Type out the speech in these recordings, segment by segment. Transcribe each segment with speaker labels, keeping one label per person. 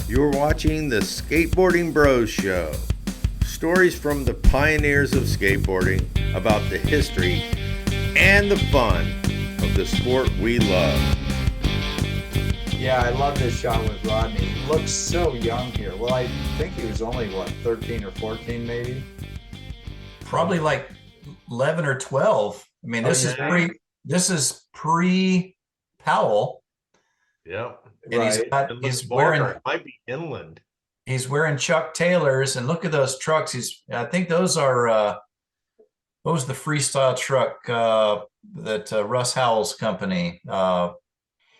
Speaker 1: You're watching the Skateboarding Bros Show. Stories from the pioneers of skateboarding about the history and the fun of the sport we love.
Speaker 2: Yeah, I love this shot with Rodney. He looks so young here. Well, I think he was only, 13 or 14 maybe?
Speaker 3: Probably like 11 or 12. I mean, this is pre-Powell.
Speaker 4: Yep.
Speaker 3: And he's wearing,
Speaker 4: it might be inland.
Speaker 3: He's wearing Chuck Taylors, and look at those trucks. I think those are what was the freestyle truck that Russ Howell's company,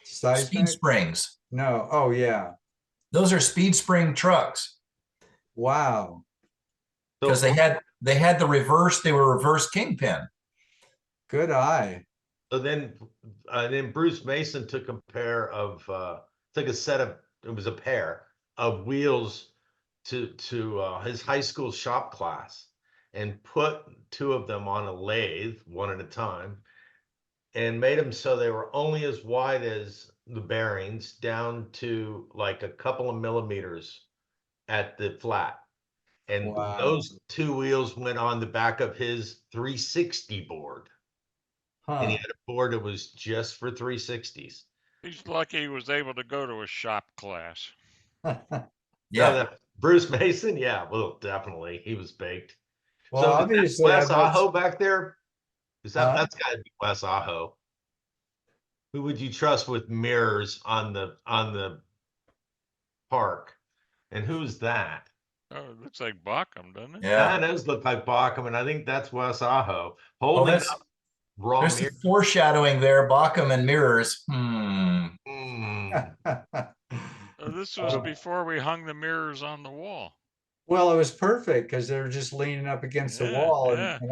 Speaker 3: Speed Springs.
Speaker 2: No. Oh yeah.
Speaker 3: Those are Speed Spring trucks.
Speaker 2: Wow.
Speaker 3: Because they had the reverse, they were reverse kingpin.
Speaker 2: Good eye.
Speaker 4: So then Bruce Mason took a pair of it was a pair of wheels to his high school shop class and put two of them on a lathe, one at a time, and made them so they were only as wide as the bearings, down to like a couple of millimeters at the flat. And those two wheels went on the back of his 360 board. And he had a board that was just for 360s.
Speaker 5: He's lucky he was able to go to a shop class.
Speaker 3: Yeah.
Speaker 4: Bruce Mason, yeah, well, definitely. He was baked.
Speaker 2: Well,
Speaker 4: so
Speaker 2: obviously,
Speaker 4: Wes Aho back there? That's got to be Wes Aho. Who would you trust with mirrors on the park? And who's that?
Speaker 5: Oh, it looks like Bockham, doesn't it?
Speaker 4: Yeah, that does look like Bockham, and I think that's Wes Aho holding up raw
Speaker 3: there's
Speaker 4: mirrors.
Speaker 3: The foreshadowing there, Bockham and mirrors.
Speaker 5: This was before we hung the mirrors on the wall.
Speaker 2: Well, it was perfect because they were just leaning up against the wall, and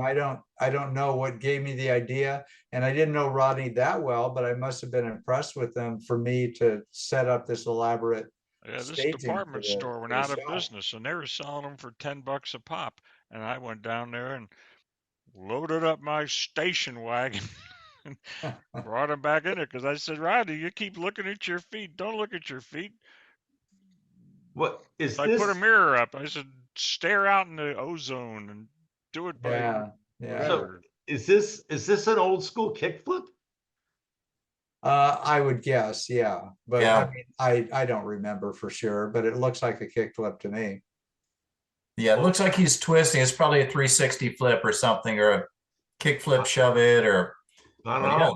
Speaker 2: I don't know what gave me the idea, and I didn't know Rodney that well, but I must have been impressed with them for me to set up this elaborate.
Speaker 5: Yeah, this department store went out of business, and they were selling them for $10 a pop, and I went down there and loaded up my station wagon. Brought him back in it because I said, Rodney, you keep looking at your feet. Don't look at your feet.
Speaker 4: What is
Speaker 5: I put a mirror up. I said, stare out in the ozone and do it by
Speaker 4: So is this an old school kickflip?
Speaker 2: I would guess, yeah. But I mean, I don't remember for sure, but it looks like a kickflip to me.
Speaker 3: Yeah, it looks like he's twisting. It's probably a 360 flip or something, or a kickflip shove it, or
Speaker 4: I don't know.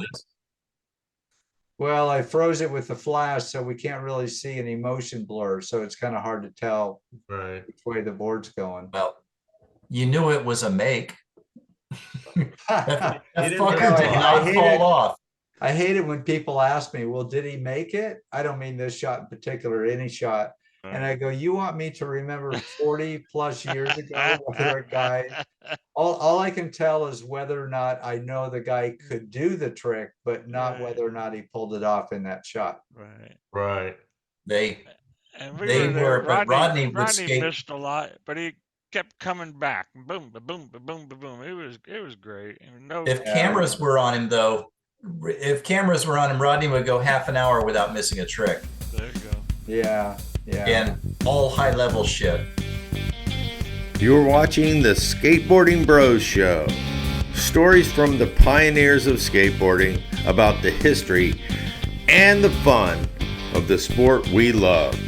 Speaker 2: Well, I froze it with the flash, so we can't really see any motion blur, so it's kind of hard to tell which way the board's going.
Speaker 3: Well, you knew it was a make.
Speaker 2: That
Speaker 3: fucker did not fall off.
Speaker 2: I hate it when people ask me, well, did he make it? I don't mean this shot in particular, any shot. And I go, you want me to remember 40 plus years ago whether a guy, all I can tell is whether or not I know the guy could do the trick, but not whether or not he pulled it off in that shot.
Speaker 4: Right.
Speaker 3: Rodney
Speaker 5: missed a lot, but he kept coming back. Boom, boom, boom, boom, boom. It was great.
Speaker 3: If cameras were on him, though, Rodney would go half an hour without missing a trick.
Speaker 5: There you go.
Speaker 2: Yeah.
Speaker 3: And all high level shit.
Speaker 1: You're watching the Skateboarding Bros Show. Stories from the pioneers of skateboarding about the history and the fun of the sport we love.